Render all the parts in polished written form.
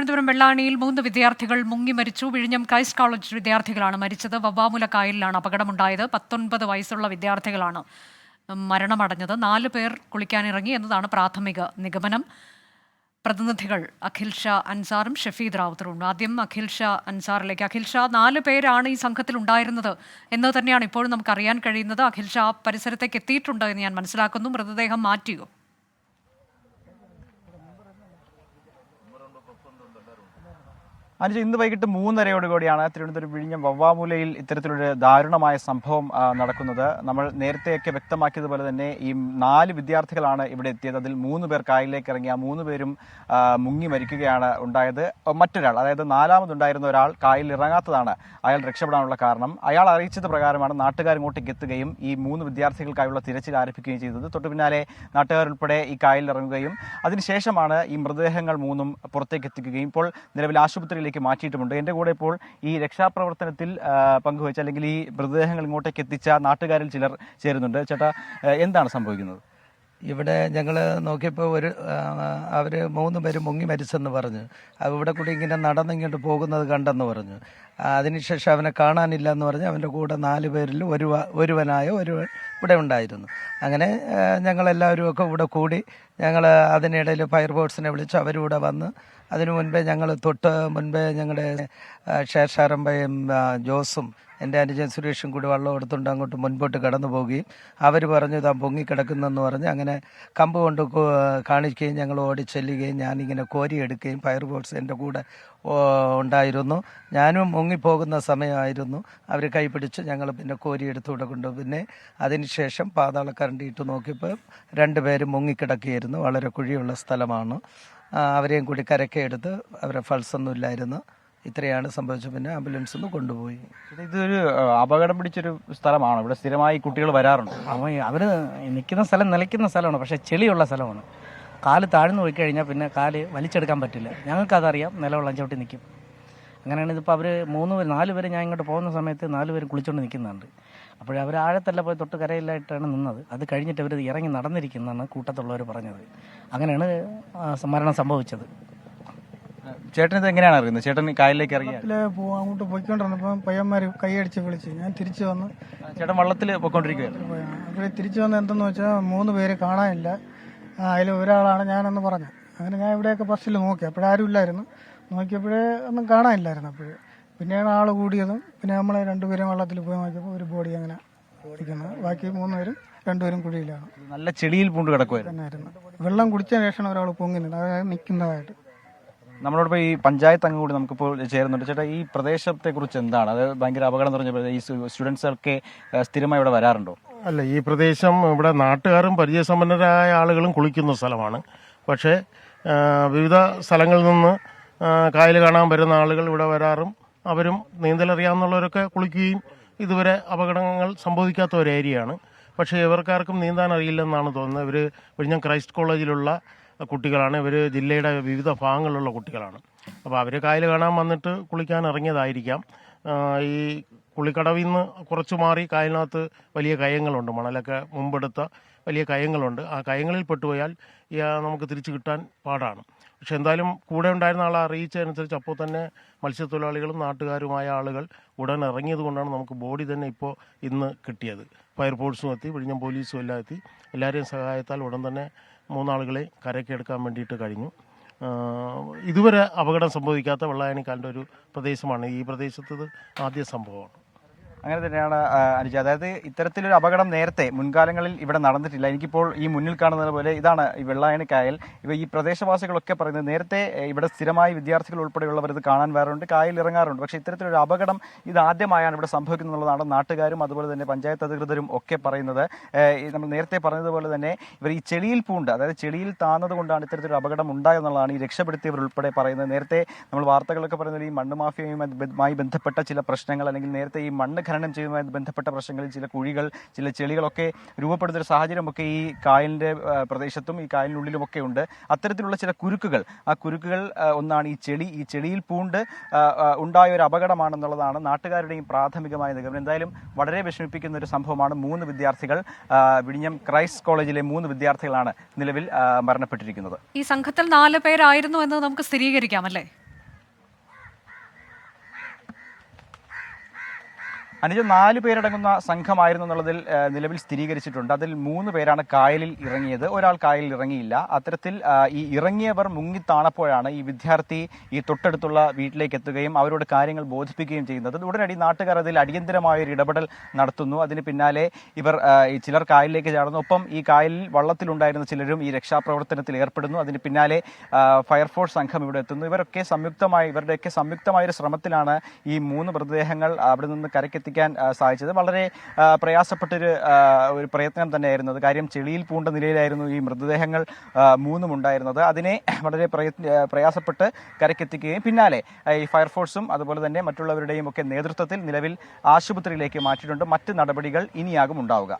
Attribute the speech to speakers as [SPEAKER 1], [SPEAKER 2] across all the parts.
[SPEAKER 1] തിരുവനന്തപുരം വെള്ളാണിയിൽ 3 വിദ്യാർത്ഥികൾ മുങ്ങി മരിച്ചു. വിഴിഞ്ഞം ക്രൈസ്റ്റ് കോളേജ് വിദ്യാർത്ഥികളാണ് മരിച്ചത്. വവ്വാമുല കായലിലാണ് അപകടമുണ്ടായത്. 19 വയസ്സുള്ള വിദ്യാർത്ഥികളാണ് മരണമടഞ്ഞത്. 4 പേർ കുളിക്കാനിറങ്ങി എന്നതാണ് പ്രാഥമിക നിഗമനം. പ്രതിനിധികൾ അഖിൽ ഷാ അൻസാറും ഷഫീദ് റാവുത്തറുണ്ട്. ആദ്യം അഖിൽ ഷാ അൻസാറിലേക്ക്. അഖിൽ ഷാ, 4 പേരാണ് ഈ സംഘത്തിൽ ഉണ്ടായിരുന്നത് എന്ന് തന്നെയാണ് ഇപ്പോഴും നമുക്ക് അറിയാൻ കഴിയുന്നത്. അഖിൽ ഷാ പരിസരത്തേക്ക് എത്തിയിട്ടുണ്ട് എന്ന് ഞാൻ മനസ്സിലാക്കുന്നു. മൃതദേഹം മാറ്റിയോ?
[SPEAKER 2] അനുജ, ഇന്ന് വൈകിട്ട് 3:30 തിരുവനന്തപുരം വിഴിഞ്ഞം വവ്വാമുലയിൽ ഇത്തരത്തിലൊരു ദാരുണമായ സംഭവം നടക്കുന്നത്. നമ്മൾ നേരത്തെയൊക്കെ വ്യക്തമാക്കിയതുപോലെ തന്നെ ഈ 4 വിദ്യാർത്ഥികളാണ് ഇവിടെ എത്തിയത്. അതിൽ 3 പേർ കായലിലേക്ക് ഇറങ്ങി. ആ 3 പേരും മുങ്ങി മരിക്കുകയാണ് ഉണ്ടായത്. മറ്റൊരാൾ, അതായത് 4ാമതുണ്ടായിരുന്ന ഒരാൾ കായലിൽ ഇറങ്ങാത്തതാണ് അയാൾ രക്ഷപ്പെടാനുള്ള കാരണം. അയാൾ അറിയിച്ചത് പ്രകാരമാണ് നാട്ടുകാർ ഇങ്ങോട്ടേക്ക് എത്തുകയും ഈ 3 വിദ്യാർത്ഥികൾക്കായുള്ള തിരച്ചിൽ ആരംഭിക്കുകയും ചെയ്തത്. തൊട്ടു പിന്നാലെ നാട്ടുകാരുൾപ്പെടെ ഈ കായലിൽ ഇറങ്ങുകയും അതിനുശേഷമാണ് ഈ മൃതദേഹങ്ങൾ 3ഉം പുറത്തേക്ക് എത്തിക്കുകയും ഇപ്പോൾ നിലവിൽ ആശുപത്രിയിലേക്ക് മാറ്റിയിട്ടുമുണ്ട്. എൻ്റെ കൂടെ ഇപ്പോൾ ഈ രക്ഷാപ്രവർത്തനത്തിൽ പങ്കുവച്ച അല്ലെങ്കിൽ ഈ മൃതദേഹങ്ങൾ ഇങ്ങോട്ടേക്ക് എത്തിച്ച നാട്ടുകാരിൽ ചിലർ ചേരുന്നുണ്ട്. ചേട്ടാ, എന്താണ് സംഭവിക്കുന്നത്?
[SPEAKER 3] ഇവിടെ ഞങ്ങൾ നോക്കിയപ്പോൾ അവർ 3 പേര് മുങ്ങി മരിച്ചെന്ന് പറഞ്ഞു. ഇവിടെ കൂടി ഇങ്ങനെ നടന്നിങ്ങോട്ട് പോകുന്നത് കണ്ടെന്ന് പറഞ്ഞു. അതിനുശേഷം അവനെ കാണാനില്ല എന്ന് പറഞ്ഞ് അവൻ്റെ കൂടെ 4 പേരിൽ ഒരുവൻ ഇവിടെ ഉണ്ടായിരുന്നു. അങ്ങനെ ഞങ്ങളെല്ലാവരും ഒക്കെ ഇവിടെ കൂടി ഞങ്ങൾ അതിനിടയിൽ ഫയർഫോഴ്സിനെ വിളിച്ചു. അവരിവിടെ വന്ന് അതിനു മുൻപേ തൊട്ട് മുൻപേ ഞങ്ങളുടെ ഷേർഷാരമ്പയും ജോസും എൻ്റെ അനുജൻ സുരേഷും കൂടി വെള്ളം എടുത്തുകൊണ്ട് അങ്ങോട്ട് മുൻപോട്ട് കടന്നു പോവുകയും അവർ പറഞ്ഞു ഇതാ പൊങ്ങിക്കിടക്കുന്നെന്ന് പറഞ്ഞ് അങ്ങനെ കമ്പ് കൊണ്ട് കാണിക്കുകയും ഞങ്ങൾ ഓടി ചെല്ലുകയും ഞാനിങ്ങനെ കോരിയെടുക്കുകയും ഫയർഫോഴ്സ് എൻ്റെ കൂടെ ഉണ്ടായിരുന്നു. ഞാനും മുങ്ങിപ്പോകുന്ന സമയമായിരുന്നു. അവർ കൈപിടിച്ച് ഞങ്ങൾ പിന്നെ കോരിയെടുത്തുകൂടെ കൊണ്ട് പിന്നെ അതിനുശേഷം പാതാളക്കരണ്ടി ഇട്ട് നോക്കിയപ്പോൾ 2 പേരും മുങ്ങിക്കിടക്കുകയായിരുന്നു. വളരെ കുഴിയുള്ള സ്ഥലമാണ്. അവരെയും കൂടി കരക്കെ എടുത്ത് അവരെ ഫൾസൊന്നും ഇല്ലായിരുന്നു. ഇത്രയാണ് സംഭവിച്ചത്. പിന്നെ ആംബുലൻസിൽ നിന്ന് കൊണ്ടുപോയി.
[SPEAKER 2] ഇതൊരു അപകടം പിടിച്ചൊരു സ്ഥലമാണ്. ഇവിടെ സ്ഥിരമായി കുട്ടികൾ വരാറുണ്ട്.
[SPEAKER 4] അവർ നിൽക്കുന്ന സ്ഥലം നിലയ്ക്കുന്ന സ്ഥലമാണ്, പക്ഷേ ചെളിയുള്ള സ്ഥലമാണ്. കാല് താഴ്ന്നു പോയി കഴിഞ്ഞാൽ പിന്നെ കാല് വലിച്ചെടുക്കാൻ പറ്റില്ല. ഞങ്ങൾക്കതറിയാം. നിലവെള്ളം ചവിട്ടി നിൽക്കും. അങ്ങനെയാണ് ഇതിപ്പോൾ അവർ 4 പേര് ഞാൻ ഇങ്ങോട്ട് പോകുന്ന സമയത്ത് 4 പേരും കുളിച്ചുകൊണ്ട് നിൽക്കുന്നുണ്ട്. അപ്പോഴവർ ആഴത്തല്ല പോയി തൊട്ട് കരയിലായിട്ടാണ് നിന്നത്. അത് കഴിഞ്ഞിട്ട് അവർ ഇറങ്ങി നടന്നിരിക്കുന്നതാണ് കൂട്ടത്തുള്ളവർ പറഞ്ഞത്. അങ്ങനെയാണ് മരണം സംഭവിച്ചത്.
[SPEAKER 2] ചേട്ടൻ ഇത് എങ്ങനെയാണ് അറിയുന്നത്? ചേട്ടൻ കായലിലേക്ക് ഇറങ്ങി
[SPEAKER 5] അങ്ങോട്ട് പോയിക്കൊണ്ടിരുന്നപ്പോൾ പയ്യന്മാർ കൈയടിച്ച് വിളിച്ച് ഞാൻ തിരിച്ചു വന്ന്.
[SPEAKER 2] ചേട്ടൻ വള്ളത്തിൽ പോയിക്കൊണ്ടിരിക്കുകയായിരുന്നു.
[SPEAKER 5] അപ്പോൾ തിരിച്ചു വന്ന് എന്തെന്ന് വെച്ചാൽ 3 പേര് കാണാനില്ല. അതിൽ ഒരാളാണ് ഞാനെന്ന് പറഞ്ഞു. അങ്ങനെ ഞാൻ ഇവിടെയൊക്കെ ബസ്സിൽ നോക്കി. അപ്പോഴാരും ഇല്ലായിരുന്നു. നോക്കിയപ്പോഴേ ഒന്നും കാണാനില്ലായിരുന്നു. പിന്നെയാണ് ആൾ കൂടിയതും. പിന്നെ നമ്മൾ 2 പേരും വള്ളത്തിൽ പോയി നോക്കിയപ്പോൾ ഒരു ബോഡി അങ്ങനെ ഇരിക്കുന്നത്. ബാക്കി 3 പേരും 2 പേരും കുഴിയിലാണ്.
[SPEAKER 2] നല്ല ചെളിയിൽ പൂണ്ട് കിടക്കുമായിരുന്നു.
[SPEAKER 5] വെള്ളം കുടിച്ചതിന് ശേഷമാണ് ഒരാൾ പൊങ്ങുന്നത്, അതായത് നിൽക്കുന്നതായിട്ട്.
[SPEAKER 2] നമ്മളോടൊപ്പം ഈ പഞ്ചായത്ത് അംഗം കൂടി നമുക്കിപ്പോൾ ചേരുന്നുണ്ട്. ചേട്ടാ, ഈ പ്രദേശത്തെ കുറിച്ച് എന്താണ്? അത് ഭയങ്കര അപകടം നിറഞ്ഞ ഈ സ്റ്റുഡൻസൊക്കെ സ്ഥിരമായി ഇവിടെ വരാറുണ്ടോ?
[SPEAKER 6] അല്ല, ഈ പ്രദേശം ഇവിടെ നാട്ടുകാരും പരിചയസമ്പന്നരായ ആളുകളും കുളിക്കുന്ന സ്ഥലമാണ്. പക്ഷേ വിവിധ സ്ഥലങ്ങളിൽ നിന്ന് കായൽ കാണാൻ വരുന്ന ആളുകൾ ഇവിടെ വരാറും അവരും നീന്തലറിയാവുന്നവരൊക്കെ കുളിക്കുകയും ഇതുവരെ അപകടങ്ങൾ സംഭവിക്കാത്ത ഒരു ഏരിയയാണ്. പക്ഷേ ഇവർക്കാർക്കും നീന്താൻ അറിയില്ലെന്നാണ് തോന്നുന്നത്. ഇവർ വിഴിഞ്ഞം ക്രൈസ്റ്റ് കോളേജിലുള്ള കുട്ടികളാണ്. ഇവർ ജില്ലയുടെ വിവിധ ഭാഗങ്ങളിലുള്ള കുട്ടികളാണ്. അപ്പോൾ അവർ കായൽ കാണാൻ വന്നിട്ട് കുളിക്കാൻ ഇറങ്ങിയതായിരിക്കാം. ഈ കുളിക്കടവിൽ നിന്ന് കുറച്ച് മാറി കായലിനകത്ത് വലിയ കയങ്ങളുണ്ട്. മണലൊക്കെ മുമ്പെടുത്ത വലിയ കയങ്ങളുണ്ട്. ആ കയങ്ങളിൽ പെട്ടുപോയാൽ നമുക്ക് തിരിച്ചു കിട്ടാൻ പാടാണ്. പക്ഷെ എന്തായാലും കൂടെ ഉണ്ടായിരുന്ന ആളെ അറിയിച്ചതനുസരിച്ച് അപ്പോൾ തന്നെ മത്സ്യത്തൊഴിലാളികളും നാട്ടുകാരുമായ ആളുകൾ ഉടൻ ഇറങ്ങിയത് കൊണ്ടാണ് നമുക്ക് ബോഡി തന്നെ ഇപ്പോൾ ഇന്ന് കിട്ടിയത്. ഫയർഫോഴ്സും എത്തി, വിഴിഞ്ഞം പോലീസും എല്ലാം എത്തി. എല്ലാവരെയും സഹായത്താൽ ഉടൻ തന്നെ 3 ആളുകളെ കരയ്ക്കെടുക്കാൻ വേണ്ടിയിട്ട് കഴിഞ്ഞു. ഇതുവരെ അപകടം സംഭവിക്കാത്ത വെള്ളായണിക്കാലിൻ്റെ ഒരു പ്രദേശമാണ്. ഈ പ്രദേശത്ത് ആദ്യ സംഭവമാണ്.
[SPEAKER 2] അങ്ങനെ തന്നെയാണ് അനുജ. അതായത് ഇത്തരത്തിലൊരു അപകടം നേരത്തെ മുൻകാലങ്ങളിൽ ഇവിടെ നടന്നിട്ടില്ല. എനിക്കിപ്പോൾ ഈ മുന്നിൽ കാണുന്നത് പോലെ ഇതാണ് ഈ വെള്ളായണി കായൽ. ഈ പ്രദേശവാസികളൊക്കെ പറയുന്നത് നേരത്തെ ഇവിടെ സ്ഥിരമായി വിദ്യാർത്ഥികൾ ഉൾപ്പെടെയുള്ളവർ ഇത് കാണാൻ വരാറുണ്ട്, കായലിൽ ഇറങ്ങാറുണ്ട്. പക്ഷേ ഇത്തരത്തിലൊരു അപകടം ഇതാദ്യമായാണ് ഇവിടെ സംഭവിക്കുന്നുള്ളതാണ് നാട്ടുകാരും അതുപോലെ തന്നെ പഞ്ചായത്ത് അധികൃതരും ഒക്കെ പറയുന്നത്. നമ്മൾ നേരത്തെ പറഞ്ഞതുപോലെ തന്നെ ഇവർ ഈ ചെളിയിൽ പൂണ്ട്, അതായത് ചെളിയിൽ താന്നത് കൊണ്ടാണ് ഇത്തരത്തിലൊരു അപകടം ഉണ്ടായെന്നുള്ളതാണ് ഈ രക്ഷപ്പെടുത്തിയവർ ഉൾപ്പെടെ പറയുന്നത്. നേരത്തെ നമ്മൾ വാർത്തകളൊക്കെ പറയുന്നത് ഈ മണ്ണ് മാഫിയയുമായി ബന്ധപ്പെട്ട ചില പ്രശ്നങ്ങൾ, അല്ലെങ്കിൽ നേരത്തെ ഈ മണ്ണ് ഖനനം ചെയ്യുന്നതുമായി ബന്ധപ്പെട്ട പ്രശ്നങ്ങളിൽ ചില കുഴികൾ, ചില ചെളികളൊക്കെ രൂപപ്പെടുന്നൊരു സാഹചര്യമൊക്കെ ഈ കായലിൻ്റെ പ്രദേശത്തും ഈ കായലിനുള്ളിലുമൊക്കെ ഉണ്ട്. അത്തരത്തിലുള്ള ചില കുരുക്കുകൾ, ആ കുരുക്കുകൾ ഒന്നാണ് ഈ ചെളി. ഈ ചെളിയിൽ പൂണ്ട് ഉണ്ടായ ഒരു അപകടമാണെന്നുള്ളതാണ് നാട്ടുകാരുടെയും പ്രാഥമികമായ നിഗമനം. എന്തായാലും വളരെ വിഷമിപ്പിക്കുന്ന ഒരു സംഭവമാണ്. 3 വിദ്യാർത്ഥികൾ, വിഴിഞ്ഞം ക്രൈസ്റ്റ് കോളേജിലെ 3 വിദ്യാർത്ഥികളാണ് നിലവിൽ മരണപ്പെട്ടിരിക്കുന്നത്.
[SPEAKER 1] ഈ സംഘത്തിൽ 4 പേരായിരുന്നു എന്ന് നമുക്ക് സ്ഥിരീകരിക്കാം, അല്ലേ?
[SPEAKER 2] അനുജ 4 പേരടങ്ങുന്ന സംഘമായിരുന്നു എന്നുള്ളതിൽ നിലവിൽ സ്ഥിരീകരിച്ചിട്ടുണ്ട്. അതിൽ 3 പേരാണ് കായലിൽ ഇറങ്ങിയത്, ഒരാൾ കായലിൽ ഇറങ്ങിയില്ല. അത്തരത്തിൽ ഈ ഇറങ്ങിയവർ മുങ്ങിത്താണപ്പോഴാണ് ഈ വിദ്യാർത്ഥി ഈ തൊട്ടടുത്തുള്ള വീട്ടിലേക്ക് എത്തുകയും അവരോട് കാര്യങ്ങൾ ബോധിപ്പിക്കുകയും ചെയ്യുന്നത്. ഉടനടി നാട്ടുകാർ അതിൽ അടിയന്തരമായ ഒരു ഇടപെടൽ നടത്തുന്നു. അതിന് പിന്നാലെ ഇവർ ചിലർ കായലിലേക്ക് ചാടുന്നു. ഒപ്പം ഈ കായലിൽ വള്ളത്തിലുണ്ടായിരുന്ന ചിലരും ഈ രക്ഷാപ്രവർത്തനത്തിൽ ഏർപ്പെടുന്നു. അതിന് പിന്നാലെ ഫയർഫോഴ്സ് സംഘം ഇവിടെ എത്തുന്നു. ഇവരുടെയൊക്കെ സംയുക്തമായ ഒരു ശ്രമത്തിലാണ് ഈ 3 മൃതദേഹങ്ങൾ അവിടെ നിന്ന് കരക്കെത്തിക്കാൻ സാധിച്ചത്. വളരെ പ്രയാസപ്പെട്ടൊരു പ്രയത്നം തന്നെയായിരുന്നു. കാര്യം ചെളിയിൽ പൂണ്ട നിലയിലായിരുന്നു ഈ മൃതദേഹങ്ങൾ 3 ഉണ്ടായിരുന്നത്. അതിനെ വളരെ പ്രയാസപ്പെട്ട് കരക്കെത്തിക്കുകയും പിന്നാലെ ഈ ഫയർഫോഴ്സും അതുപോലെ തന്നെ മറ്റുള്ളവരുടെയും ഒക്കെ നേതൃത്വത്തിൽ നിലവിൽ ആശുപത്രിയിലേക്ക് മാറ്റിയിട്ടുണ്ട്. മറ്റ് നടപടികൾ ഇനിയാകും ഉണ്ടാവുക.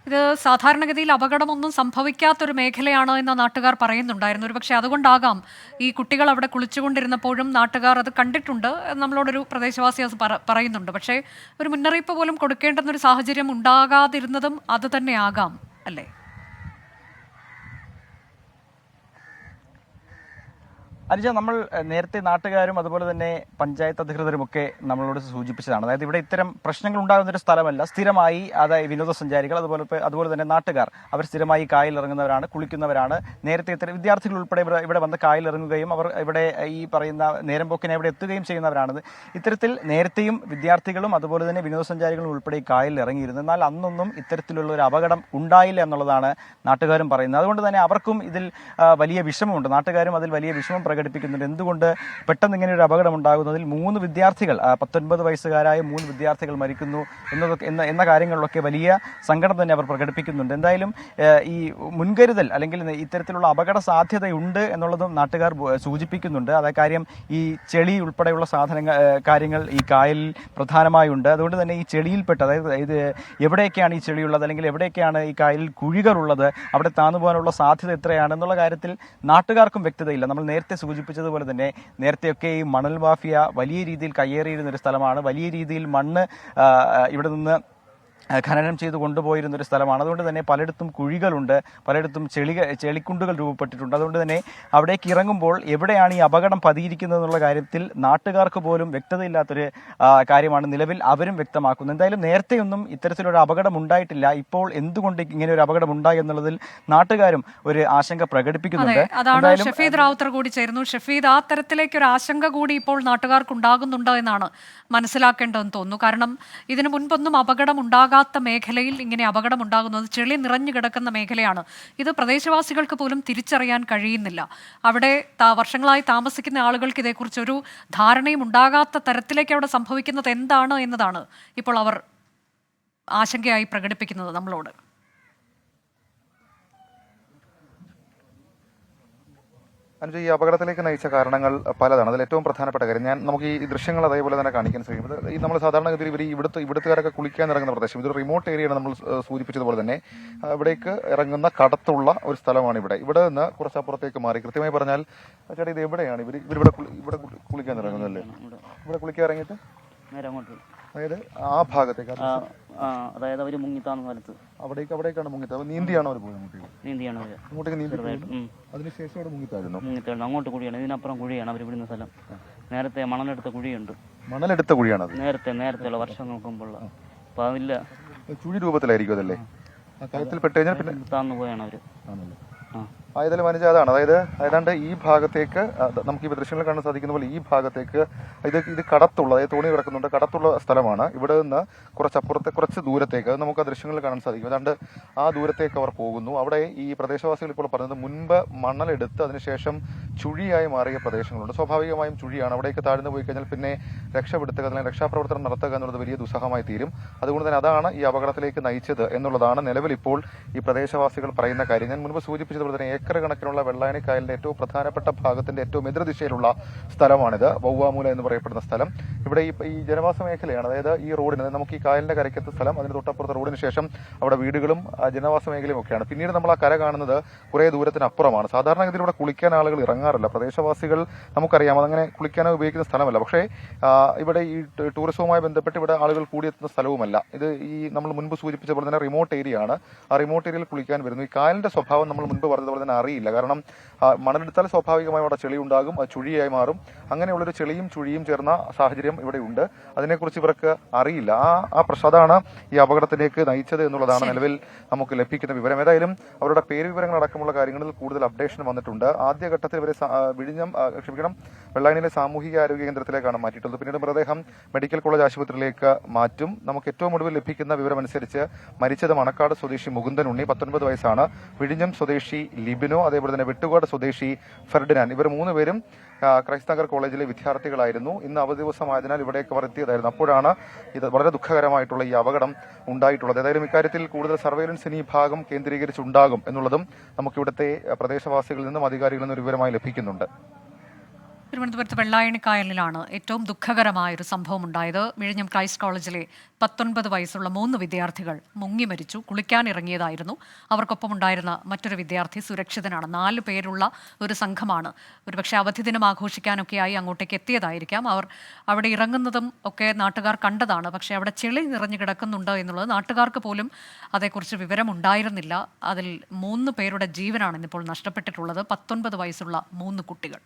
[SPEAKER 1] ഇത് സാധാരണഗതിയിൽ അപകടമൊന്നും സംഭവിക്കാത്തൊരു മേഖലയാണ് എന്ന് നാട്ടുകാർ പറയുന്നുണ്ടായിരുന്നു. ഒരുപക്ഷെ അതുകൊണ്ടാകാം ഈ കുട്ടികൾ അവിടെ കുളിച്ചുകൊണ്ടിരുന്നപ്പോഴും നാട്ടുകാർ അത് കണ്ടിട്ടുണ്ട്, നമ്മളോടൊരു പ്രദേശവാസി അത് പറയുന്നുണ്ട്. പക്ഷേ ഒരു മുന്നറിയിപ്പ് പോലും കൊടുക്കേണ്ടുന്നൊരു സാഹചര്യം ഉണ്ടാകാതിരുന്നതും അത് തന്നെയാകാം അല്ലേ?
[SPEAKER 2] അനുജ, നമ്മൾ നേരത്തെ നാട്ടുകാരും അതുപോലെ തന്നെ പഞ്ചായത്ത് അധികൃതരുമൊക്കെ നമ്മളോട് സൂചിപ്പിച്ചതാണ്. അതായത് ഇവിടെ ഇത്തരം പ്രശ്നങ്ങൾ ഉണ്ടാകുന്നൊരു സ്ഥലമല്ല. സ്ഥിരമായി അതായത് വിനോദസഞ്ചാരികൾ അതുപോലെ തന്നെ നാട്ടുകാർ അവർ സ്ഥിരമായി കായൽ ഇറങ്ങുന്നവരാണ്, കുളിക്കുന്നവരാണ്. നേരത്തെ ഇത്തരം വിദ്യാർത്ഥികൾ ഉൾപ്പെടെ ഇവിടെ വന്ന് കായൽ ഇറങ്ങുകയും അവർ ഇവിടെ ഈ പറയുന്ന നേരം പോക്കിനെ ഇവിടെ എത്തുകയും ചെയ്യുന്നവരാണ്. ഇത്തരത്തിൽ നേരത്തെയും വിദ്യാർത്ഥികളും അതുപോലെ തന്നെ വിനോദസഞ്ചാരികളും ഉൾപ്പെടെ ഈ കായലിൽ ഇറങ്ങിയിരുന്നു. എന്നാൽ അന്നൊന്നും ഇത്തരത്തിലുള്ള ഒരു അപകടം ഉണ്ടായില്ല എന്നുള്ളതാണ് നാട്ടുകാരും പറയുന്നത്. അതുകൊണ്ട് തന്നെ അവർക്കും ഇതിൽ വലിയ വിഷമമുണ്ട്. നാട്ടുകാരും അതിൽ വലിയ വിഷമം പ്രകടിപ്പിക്കുന്നുണ്ട്. എന്തുകൊണ്ട് പെട്ടെന്ന് ഇങ്ങനെ ഒരു അപകടം ഉണ്ടാകുന്നതിൽ 3 വിദ്യാർത്ഥികൾ 19 വയസ്സുകാരായ 3 വിദ്യാർത്ഥികൾ മരിക്കുന്നു എന്ന കാര്യങ്ങളിലൊക്കെ വലിയ സങ്കടം തന്നെ അവർ പ്രകടിപ്പിക്കുന്നുണ്ട്. എന്തായാലും ഈ മുൻകരുതൽ അല്ലെങ്കിൽ ഇത്തരത്തിലുള്ള അപകട സാധ്യതയുണ്ട് എന്നുള്ളതും നാട്ടുകാർ സൂചിപ്പിക്കുന്നുണ്ട്. അതായത് കാര്യം ഈ ചെളി ഉൾപ്പെടെയുള്ള കാര്യങ്ങൾ ഈ കായലിൽ പ്രധാനമായുണ്ട്. അതുകൊണ്ട് തന്നെ ഈ ചെളിയിൽപ്പെട്ട് അതായത് ഇത് എവിടെയൊക്കെയാണ് ഈ ചെളിയുള്ളത് അല്ലെങ്കിൽ എവിടെയൊക്കെയാണ് ഈ കായലിൽ കുഴികളുള്ളത്, അവിടെ താന്നുപോകാനുള്ള സാധ്യത എത്രയാണെന്നുള്ള കാര്യത്തിൽ നാട്ടുകാർക്കും വ്യക്തതയില്ല. നമ്മൾ നേരത്തെ സൂചിപ്പിച്ചതുപോലെ തന്നെ നേരത്തെയൊക്കെ ഈ മണൽ മാഫിയ വലിയ രീതിയിൽ കയ്യേറിയിരുന്നൊരു സ്ഥലമാണ്. വലിയ രീതിയിൽ മണ്ണ് ഇവിടെ നിന്ന് ഖനനം ചെയ്ത് കൊണ്ടുപോയിരുന്നൊരു സ്ഥലമാണ്. അതുകൊണ്ട് തന്നെ പലയിടത്തും കുഴികളുണ്ട്, പലയിടത്തും ചെളിക്കുണ്ടുകൾ രൂപപ്പെട്ടിട്ടുണ്ട്. അതുകൊണ്ട് തന്നെ അവിടേക്ക് ഇറങ്ങുമ്പോൾ എവിടെയാണ് ഈ അപകടം പതിയിരിക്കുന്നത് എന്നുള്ള കാര്യത്തിൽ നാട്ടുകാർക്ക് പോലും വ്യക്തതയില്ലാത്തൊരു കാര്യമാണ് നിലവിൽ അവരും വ്യക്തമാക്കുന്നത്. എന്തായാലും നേരത്തെയൊന്നും ഇത്തരത്തിലൊരു അപകടം ഉണ്ടായിട്ടില്ല. ഇപ്പോൾ എന്തുകൊണ്ട് ഇങ്ങനെ ഒരു അപകടം ഉണ്ടായി എന്നുള്ളതിൽ നാട്ടുകാരും ഒരു ആശങ്ക പ്രകടിപ്പിക്കുന്നുണ്ട്.
[SPEAKER 1] അതാണ് ഷഫീദ് റാവുത്തർ കൂടി ചേരുന്നു. ഷഫീദ്, ആ തരത്തിലേക്ക് ഒരു ആശങ്ക കൂടി ഇപ്പോൾ നാട്ടുകാർക്ക് ഉണ്ടാകുന്നുണ്ടോ എന്നാണ് മനസ്സിലാക്കേണ്ടതെന്ന് തോന്നുന്നു. കാരണം ഇതിനു മുൻപൊന്നും അപകടം ഉണ്ടാകാത്ത മേഖലയിൽ ഇങ്ങനെ അപകടം ഉണ്ടാകുന്നത് ചെളി നിറഞ്ഞു കിടക്കുന്ന മേഖലയാണ്. ഇത് പ്രദേശവാസികൾക്ക് പോലും തിരിച്ചറിയാൻ കഴിയുന്നില്ല. അവിടെ വർഷങ്ങളായി താമസിക്കുന്ന ആളുകൾക്ക് ഇതേക്കുറിച്ചൊരു ധാരണയും ഉണ്ടാകാത്ത തരത്തിലേക്ക് അവിടെ സംഭവിക്കുന്നത് എന്താണ് എന്നതാണ് ഇപ്പോൾ അവർ ആശങ്കയായി പ്രകടിപ്പിക്കുന്നത് നമ്മളോട്.
[SPEAKER 7] അനുജ, ഈ അപകടത്തിലേക്ക് നയിച്ച കാരണങ്ങൾ പലതാണ്. അതിൽ ഏറ്റവും പ്രധാനപ്പെട്ട കാര്യം നമുക്ക് ഈ ദൃശ്യങ്ങൾ അതേപോലെ തന്നെ കാണിക്കാൻ ശ്രമിക്കുന്നത് ഈ നമ്മൾ സാധാരണഗതിയിൽ ഇവർ ഇവിടുത്തുകാരൊക്കെ കുളിക്കാൻ ഇറങ്ങുന്ന പ്രദേശം, ഇതൊരു റിമോട്ട് ഏരിയയാണ്. നമ്മൾ സൂചിപ്പിച്ചതുപോലെ തന്നെ ഇവിടേക്ക് ഇറങ്ങുന്ന കടത്തുള്ള ഒരു സ്ഥലമാണ് ഇവിടെ നിന്ന് കുറച്ചപ്പുറത്തേക്ക് മാറി. കൃത്യമായി പറഞ്ഞാൽ ചേട്ടാ, ഇത് എവിടെയാണ് ഇവിടെ കുളിക്കാൻ ഇറങ്ങുന്നതല്ലേ? ഇവിടെ കുളിക്കാൻ ഇറങ്ങിയിട്ട് അതായത് ആ ഭാഗത്തേക്ക്,
[SPEAKER 8] അതായത് അവര് മുങ്ങിത്താന്ന് കാലത്ത്
[SPEAKER 7] അവിടേക്കാണ് മുങ്ങിത്താ. നീന്തിയാണോ അവർ പോയത്?
[SPEAKER 8] നീന്തിയാണ്
[SPEAKER 7] അങ്ങോട്ടേക്ക് നീന്തി അതിനുശേഷം അവിടെ മുങ്ങിത്തായിരുന്നു.
[SPEAKER 8] അങ്ങോട്ട് കുഴിയാണ്, ഇതിനപ്പുറം കുഴിയാണ് അവർ വിടുന്ന സ്ഥലം. നേരത്തെ മണലെടുത്ത കുഴിയുണ്ട്.
[SPEAKER 7] മണലെടുത്ത കുഴിയാണ് അത്?
[SPEAKER 8] നേരത്തെയുള്ള വർഷങ്ങൾക്ക് മുമ്പുള്ള. അപ്പൊ അതില്ല,
[SPEAKER 7] ചുഴി രൂപത്തിലായിരിക്കും അതല്ലേ? ആ കയത്തിൽ പെട്ട് കഴിഞ്ഞാൽ പിന്നെ
[SPEAKER 8] താന്നു പോയാണ് അവര്.
[SPEAKER 7] ആണല്ലോ. ആയതിലും അനുജ അതാണ്. അതായത് ഏതാണ്ട് ഈ ഭാഗത്തേക്ക് നമുക്ക് ഈ ദൃശ്യങ്ങൾ കാണാൻ സാധിക്കുന്ന പോലെ ഈ ഭാഗത്തേക്ക് ഇത് കടത്തുള്ള, അതായത് തോണി കിടക്കുന്നുണ്ട്, കടത്തുള്ള സ്ഥലമാണ്. ഇവിടെ നിന്ന് കുറച്ച് ദൂരത്തേക്ക് അത് നമുക്ക് ആ ദൃശ്യങ്ങളിൽ കാണാൻ സാധിക്കും. ഏതാണ്ട് ആ ദൂരത്തേക്ക് അവർ പോകുന്നു. അവിടെ ഈ പ്രദേശവാസികൾ ഇപ്പോൾ പറഞ്ഞത് മുൻപ് മണലെടുത്ത് അതിനുശേഷം ചുഴിയായി മാറിയ പ്രദേശങ്ങളുണ്ട്. സ്വാഭാവികമായും ചുഴിയാണ്. അവിടേക്ക് താഴ്ന്നു പോയി കഴിഞ്ഞാൽ പിന്നെ രക്ഷപ്പെടുത്തുക, അല്ലെങ്കിൽ രക്ഷാപ്രവർത്തനം നടത്തുക എന്നുള്ളത് വലിയ ദുസ്സഹമായി തീരും. അതുകൊണ്ട് തന്നെ അതാണ് ഈ അപകടത്തിലേക്ക് നയിച്ചത് എന്നുള്ളതാണ് നിലവിൽ ഇപ്പോൾ ഈ പ്രദേശവാസികൾ പറയുന്ന കാര്യം. ഞാൻ മുൻപ് സൂചിപ്പിച്ചതുപോലെ തന്നെ ഏക്കർ കണക്കിനുള്ള വെള്ളായണി കായലിന്റെ ഏറ്റവും പ്രധാനപ്പെട്ട ഭാഗത്തിന്റെ ഏറ്റവും എതിർദിശയിലുള്ള സ്ഥലമാണിത്, വവ്വാമൂല എന്ന് പറയപ്പെടുന്ന സ്ഥലം. ഇവിടെ ഈ ജനവാസ മേഖലയാണ്. അതായത് ഈ റോഡിന്, നമുക്ക് ഈ കായലിന്റെ കരയ്ക്കത്തെ സ്ഥലം, അതിന് തൊട്ടപ്പുറത്തെ റോഡിന് ശേഷം അവിടെ വീടുകളും ജനവാസ മേഖലയും ഒക്കെയാണ്. പിന്നീട് നമ്മൾ ആ കര കാണുന്നത് കുറെ ദൂരത്തിനപ്പുറമാണ്. സാധാരണഗതിയിൽ ഇവിടെ കുളിക്കാൻ ആളുകൾ ഇറങ്ങാറില്ല. പ്രദേശവാസികൾ നമുക്കറിയാം അതങ്ങനെ കുളിക്കാനോ ഉപയോഗിക്കുന്ന സ്ഥലമല്ല. പക്ഷേ ഇവിടെ ഈ ടൂറിസവുമായി ബന്ധപ്പെട്ട് ഇവിടെ ആളുകൾ കൂടിയെത്തുന്ന സ്ഥലവുമല്ല. ഇത് നമ്മൾ മുൻപ് സൂചിപ്പിച്ച പോലെ തന്നെ റിമോട്ട് ഏരിയ ആണ്. ആ റിമോട്ട് ഏരിയയിൽ കുളിക്കാൻ വരുന്നു. ഈ കായലിന്റെ സ്വഭാവം നമ്മൾ മുൻപ് പറഞ്ഞതുപോലെ തന്നെ അറിയില്ല. കാരണം മണലെടുത്താൽ സ്വാഭാവികമായും അവിടെ ചെളി ഉണ്ടാകും, അത് ചുഴിയായി മാറും. അങ്ങനെയുള്ളൊരു ചെളിയും ചുഴിയും ചേർന്ന സാഹചര്യം സാഹചര്യം ഇവിടെ ഉണ്ട്. അതിനെക്കുറിച്ച് ഇവർക്ക് അറിയില്ല. അതാണ് ഈ അപകടത്തിലേക്ക് നയിച്ചത് എന്നുള്ളതാണ് നിലവിൽ നമുക്ക് ലഭിക്കുന്ന വിവരം. ഏതായാലും അവരുടെ പേര് വിവരങ്ങൾ അടക്കമുള്ള കാര്യങ്ങളിൽ കൂടുതൽ അപ്ഡേഷൻ വന്നിട്ടുണ്ട്. ആദ്യഘട്ടത്തിൽ ഇവരെ വെള്ളായണിയിലെ സാമൂഹിക ആരോഗ്യ കേന്ദ്രത്തിലേക്കാണ് മാറ്റിയിട്ടുള്ളത്. പിന്നീട് മൃതദേഹം മെഡിക്കൽ കോളേജ് ആശുപത്രിയിലേക്ക് മാറ്റും. നമുക്ക് ഏറ്റവും ഒടുവിൽ ലഭിക്കുന്ന വിവരമനുസരിച്ച് മരിച്ചത് മണക്കാട് സ്വദേശി മുകുന്ദൻ ഉണ്ണി 19 വയസ്സാണ്. വിഴിഞ്ഞം സ്വദേശി ലിബിനോ, അതേപോലെ തന്നെ വെട്ടുകാട് സ്വദേശി ഫെർഡിനാൻഡ്, ഇവർ 3 പേരും ക്രൈസ്റ്റ് നഗർ കോളേജിലെ വിദ്യാർത്ഥികളായിരുന്നു. ഇന്ന് അവധി ദിവസമായതിനാൽ ഇവിടേക്ക് അവർ എത്തിയതായിരുന്നു. അപ്പോഴാണ് ഇത് വളരെ ദുഃഖകരമായിട്ടുള്ള ഈ അപകടം ഉണ്ടായിട്ടുള്ളത്. ഏതായാലും ഇക്കാര്യത്തിൽ കൂടുതൽ സർവൈലൻസ് ഇനി ഈ ഭാഗം കേന്ദ്രീകരിച്ചുണ്ടാകും എന്നുള്ളതും നമുക്ക് ഇവിടുത്തെ പ്രദേശവാസികളിൽ നിന്നും അധികാരികളിൽ നിന്നും ഒരു വിവരമായി ലഭിക്കുന്നുണ്ട്.
[SPEAKER 1] തിരുവനന്തപുരത്ത് വെള്ളായണിക്കായലിലാണ് ഏറ്റവും ദുഃഖകരമായൊരു സംഭവം ഉണ്ടായത്. വിഴിഞ്ഞം ക്രൈസ്റ്റ് കോളേജിലെ 19 വയസ്സുള്ള 3 വിദ്യാർത്ഥികൾ മുങ്ങി മരിച്ചു. കുളിക്കാനിറങ്ങിയതായിരുന്നു. അവർക്കൊപ്പം ഉണ്ടായിരുന്ന മറ്റൊരു വിദ്യാർത്ഥി സുരക്ഷിതനാണ്. 4 പേരുള്ള ഒരു സംഘമാണ്. ഒരുപക്ഷെ അവധി ദിനം ആഘോഷിക്കാനൊക്കെയായി അങ്ങോട്ടേക്ക് എത്തിയതായിരിക്കാം. അവർ അവിടെ ഇറങ്ങുന്നതും ഒക്കെ നാട്ടുകാർ കണ്ടതാണ്. പക്ഷേ അവിടെ ചെളി നിറഞ്ഞു കിടക്കുന്നുണ്ട് എന്നുള്ളത് നാട്ടുകാർക്ക് പോലും അതേക്കുറിച്ച് വിവരമുണ്ടായിരുന്നില്ല. അതിൽ 3 പേരുടെ ജീവനാണ് ഇന്നിപ്പോൾ നഷ്ടപ്പെട്ടിട്ടുള്ളത്. 19 വയസ്സുള്ള 3 കുട്ടികൾ.